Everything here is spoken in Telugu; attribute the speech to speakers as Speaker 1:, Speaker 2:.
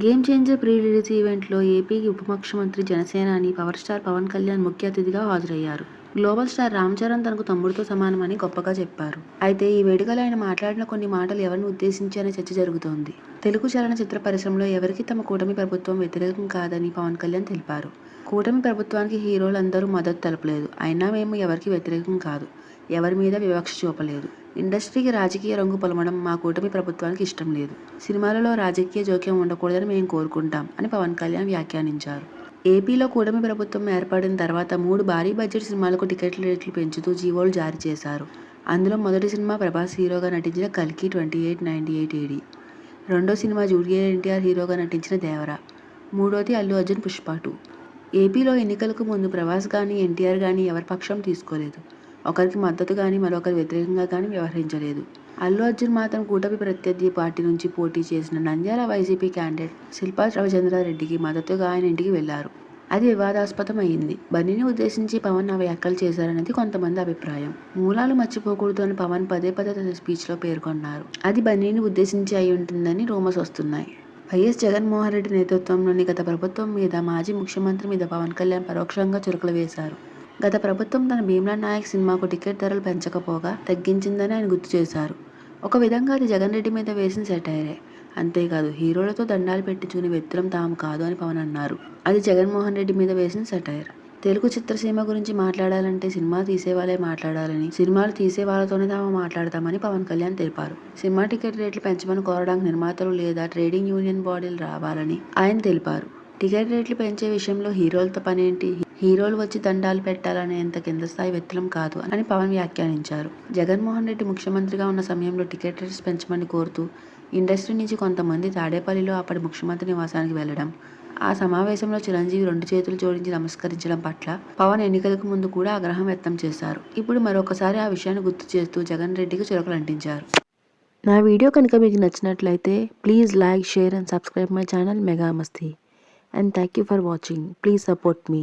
Speaker 1: గేమ్ చేంజర్ ప్రీ రిలీజ్ ఈవెంట్లో ఏపీకి ఉప ముఖ్యమంత్రి జనసేనాని పవర్ స్టార్ పవన్ కళ్యాణ్ ముఖ్య అతిథిగా హాజరయ్యారు. గ్లోబల్ స్టార్ రామ్ చరణ్ తనకు తమ్ముడితో సమానమని గొప్పగా చెప్పారు. అయితే ఈ వేడుకలో ఆయన మాట్లాడిన కొన్ని మాటలు ఎవరిని ఉద్దేశించి అనే చర్చ జరుగుతోంది. తెలుగు చలనచిత్ర పరిశ్రమలో ఎవరికీ తమ కూటమి ప్రభుత్వం వ్యతిరేకం కాదని పవన్ కళ్యాణ్ తెలిపారు. కూటమి ప్రభుత్వానికి హీరోలందరూ మద్దతు తెలపలేదు. అయినా మేము ఎవరికీ వ్యతిరేకం కాదు, ఎవరి మీద వివక్ష చూపలేదు. ఇండస్ట్రీకి రాజకీయ రంగు పొలమడం మా కూటమి ప్రభుత్వానికి ఇష్టం లేదు. సినిమాలలో రాజకీయ జోక్యం ఉండకూడదని మేము కోరుకుంటాం అని పవన్ కళ్యాణ్ వ్యాఖ్యానించారు. ఏపీలో కూటమి ప్రభుత్వం ఏర్పడిన తర్వాత 3 భారీ బడ్జెట్ సినిమాలకు టికెట్ల రేట్లు పెంచుతూ జీవోలు జారీ చేశారు. అందులో మొదటి సినిమా ప్రభాస్ హీరోగా నటించిన కల్కి 2898 AD, రెండో సినిమా జూనియర్ ఎన్టీఆర్ హీరోగా నటించిన దేవర, మూడోది అల్లు అర్జున్ పుష్ప 2. ఏపీలో ఎన్నికలకు ముందు ప్రభాస్ కానీ ఎన్టీఆర్ కానీ ఎవరి పక్షం తీసుకోలేదు. ఒకరికి మద్దతు కానీ మరొకరి వ్యతిరేకంగా కానీ వ్యవహరించలేదు. అల్లు అర్జున్ మాత్రం కూటమి ప్రత్యర్థి పార్టీ నుంచి పోటీ చేసిన నంద్యాల వైసీపీ క్యాండిడేట్ శిల్పా రవిచంద్రారెడ్డికి మద్దతుగా ఆయన ఇంటికి వెళ్లారు. అది వివాదాస్పదం అయింది. బన్నీని ఉద్దేశించి పవన్ ఆ వ్యాఖ్యలు చేశారనేది కొంతమంది అభిప్రాయం. మూలాలు మర్చిపోకూడదు అని పవన్ పదే తన స్పీచ్లో పేర్కొన్నారు. అది బన్నీని ఉద్దేశించి అయి ఉంటుందని రూమర్స్ వస్తున్నాయి. వైఎస్ జగన్మోహన్ రెడ్డి నేతృత్వంలోని గత ప్రభుత్వం మీద, మాజీ ముఖ్యమంత్రి మీద పవన్ కళ్యాణ్ పరోక్షంగా చురకలు వేశారు. గత ప్రభుత్వం తన భీమ్లా నాయక్ సినిమాకు టికెట్ ధరలు పెంచకపోగా తగ్గించిందని ఆయన గుర్తు చేశారు. ఒక విధంగా అది జగన్ రెడ్డి మీద వేసిన సెటైరే. అంతేకాదు, హీరోలతో దండాలు పెట్టించుకునే వ్యక్తులం తాము కాదు అని పవన్ అన్నారు. అది జగన్మోహన్ రెడ్డి మీద వేసిన సెటైర్. తెలుగు చిత్రసీమ గురించి మాట్లాడాలంటే సినిమా తీసేవాళ్లే మాట్లాడాలని, సినిమాలు తీసే వాళ్ళతోనే తాము మాట్లాడతామని పవన్ కళ్యాణ్ తెలిపారు. సినిమా టికెట్ రేట్లు పెంచమని కోరడానికి నిర్మాతలు లేదా ట్రేడింగ్ యూనియన్ బాడీలు రావాలని ఆయన తెలిపారు. టికెట్ రేట్లు పెంచే విషయంలో హీరోలతో పనేంటి, హీరోలు వచ్చి దండాలు పెట్టాలనేంత కింద స్థాయి వ్యక్తులం కాదు అని పవన్ వ్యాఖ్యానించారు. జగన్మోహన్ రెడ్డి ముఖ్యమంత్రిగా ఉన్న సమయంలో టికెట్ రేట్స్ పెంచమని కోరుతూ ఇండస్ట్రీ నుంచి కొంతమంది తాడేపల్లిలో అప్పటి ముఖ్యమంత్రి నివాసానికి వెళ్లడం, ఆ సమావేశంలో చిరంజీవి 2 చేతులు జోడించి నమస్కరించడం పట్ల పవన్ ఎన్నికలకు ముందు కూడా ఆగ్రహం వ్యక్తం చేశారు. ఇప్పుడు మరొకసారి ఆ విషయాన్ని గుర్తు చేస్తూ జగన్ రెడ్డికి చురకలు అంటించారు. నా వీడియో కనుక మీకు నచ్చినట్లయితే please like, share and subscribe my channel mega Masti. And thank you for watching. Please support me.